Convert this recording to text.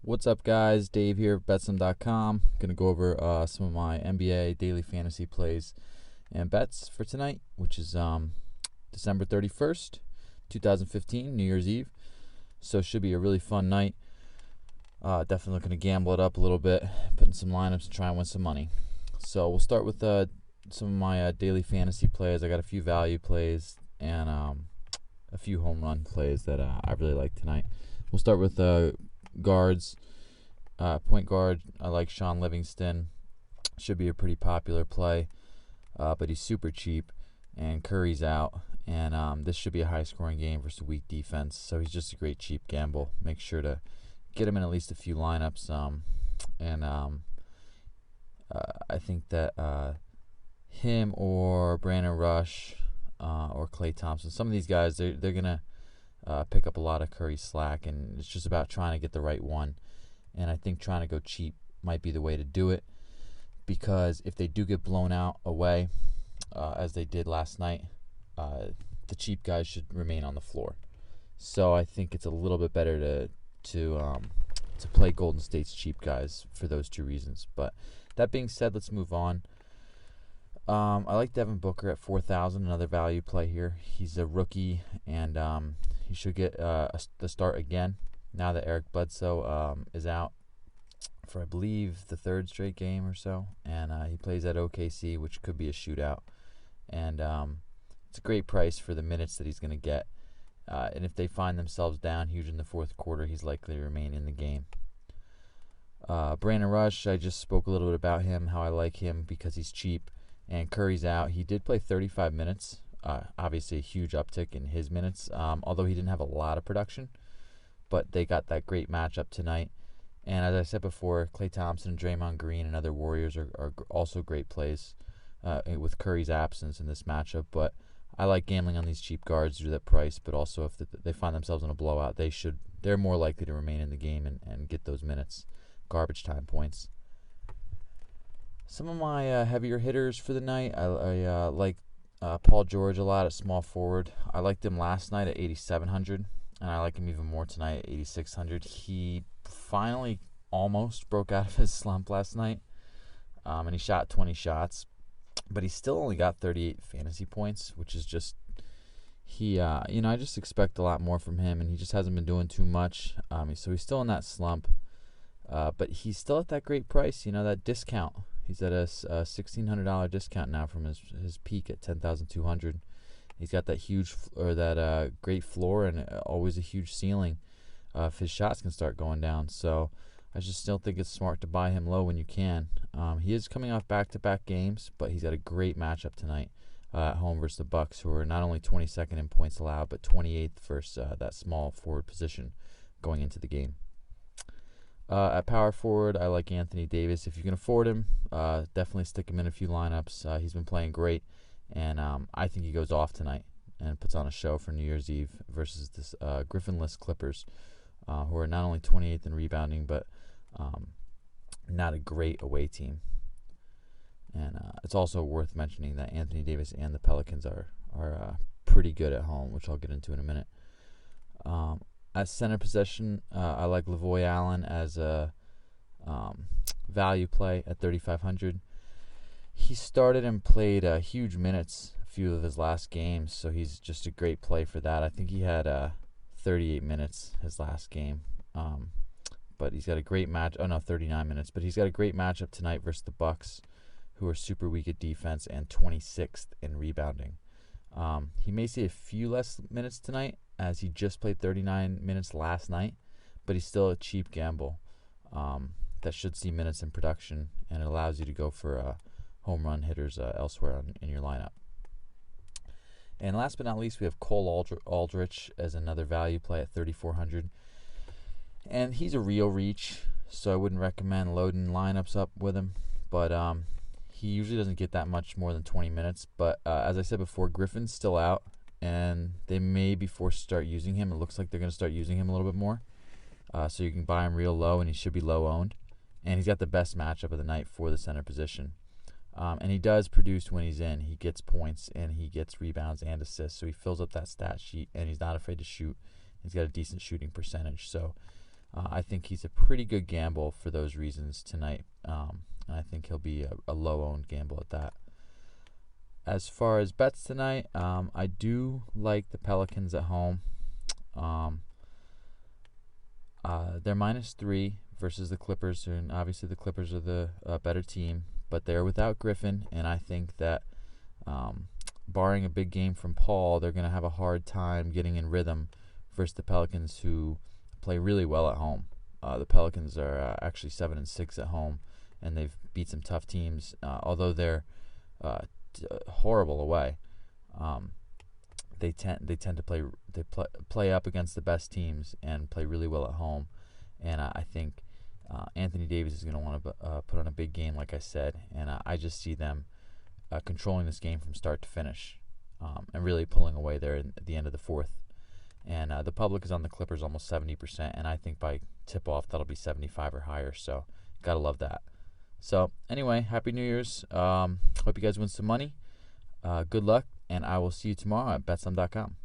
What's up, guys? Dave here at Betsum.com. Going to go over some of my NBA daily fantasy plays and bets for tonight, which is December 31st, 2015, New Year's Eve. So it should be a really fun night. Definitely looking to gamble it up a little bit, putting some lineups and try and win some money. So we'll start with some of my daily fantasy plays. I got a few value plays and a few home run plays that I really like tonight. We'll start with guards. Point guard, I like Sean Livingston. Should be a pretty popular play, but he's super cheap, and Curry's out, and this should be a high-scoring game versus a weak defense, so he's just a great cheap gamble. Make sure to get him in at least a few lineups, I think that him or Brandon Rush or Klay Thompson, some of these guys, they're going to pick up a lot of Curry slack, and it's just about trying to get the right one. And I think trying to go cheap might be the way to do it, because if they do get blown out away, as they did last night, the cheap guys should remain on the floor. So I think it's a little bit better to play Golden State's cheap guys for those two reasons. But that being said, let's move on. I like Devin Booker at 4,000, another value play here. He's a rookie, and he should get the start again now that Eric Bledsoe is out for, I believe, the third straight game or so. And he plays at OKC, which could be a shootout. And it's a great price for the minutes that he's going to get. And if they find themselves down huge in the fourth quarter, he's likely to remain in the game. Brandon Rush, I just spoke a little bit about him, how I like him because he's cheap. And Curry's out. He did play 35 minutes. Obviously, a huge uptick in his minutes, although he didn't have a lot of production. But they got that great matchup tonight. And as I said before, Klay Thompson, Draymond Green, and other Warriors are also great plays with Curry's absence in this matchup. But I like gambling on these cheap guards due to that price. But also, if they find themselves in a blowout, they're more likely to remain in the game and get those minutes, garbage time points. Some of my heavier hitters for the night, I like Paul George a lot at small forward. I liked him last night at 8,700, and I like him even more tonight at 8,600. He finally almost broke out of his slump last night, and he shot 20 shots, but he still only got 38 fantasy points, which is just I just expect a lot more from him, and he just hasn't been doing too much. So he's still in that slump, but he's still at that great price, that discount. He's at a $1,600 discount now from his peak at $10,200. He's got that great floor and always a huge ceiling. If his shots can start going down, so I just still think it's smart to buy him low when you can. He is coming off back-to-back games, but he's got a great matchup tonight at home versus the Bucks, who are not only 22nd in points allowed, but 28th versus that small forward position going into the game. At power forward, I like Anthony Davis. If you can afford him, definitely stick him in a few lineups. He's been playing great, and I think he goes off tonight and puts on a show for New Year's Eve versus this Griffinless Clippers, who are not only 28th in rebounding, but not a great away team. And it's also worth mentioning that Anthony Davis and the Pelicans are pretty good at home, which I'll get into in a minute. At center possession, I like Lavoy Allen as a value play at 3,500. He started and played huge minutes a few of his last games, so he's just a great play for that. I think he had 38 minutes his last game, but he's got a great 39 minutes. But he's got a great matchup tonight versus the Bucks, who are super weak at defense and 26th in rebounding. He may see a few less minutes tonight, as he just played 39 minutes last night, but he's still a cheap gamble that should see minutes in production, and it allows you to go for home run hitters elsewhere in your lineup. And last but not least, we have Cole Aldrich as another value play at 3,400. And he's a real reach, so I wouldn't recommend loading lineups up with him, but he usually doesn't get that much more than 20 minutes. But as I said before, Griffin's still out, and they may be forced to start using him. It looks like they're going to start using him a little bit more. So you can buy him real low, and he should be low owned. And he's got the best matchup of the night for the center position. And he does produce when he's in. He gets points, and he gets rebounds and assists. So he fills up that stat sheet, and he's not afraid to shoot. He's got a decent shooting percentage. So I think he's a pretty good gamble for those reasons tonight. And I think he'll be a low-owned gamble at that. As far as bets tonight, I do like the Pelicans at home. They're -3 versus the Clippers, and obviously the Clippers are the better team, but they're without Griffin, and I think that barring a big game from Paul, they're going to have a hard time getting in rhythm versus the Pelicans, who play really well at home. The Pelicans are actually 7-6 at home, and they've beat some tough teams, although they're horrible away. They tend to play up against the best teams and play really well at home, and I think Anthony Davis is going to want to put on a big game, like I said, and I just see them controlling this game from start to finish, and really pulling away there at the end of the fourth. And the public is on the Clippers almost 70%, and I think by tip-off that'll be 75 or higher, so gotta love that. So anyway, Happy New Year's. Hope you guys win some money. Good luck, and I will see you tomorrow at betsum.com.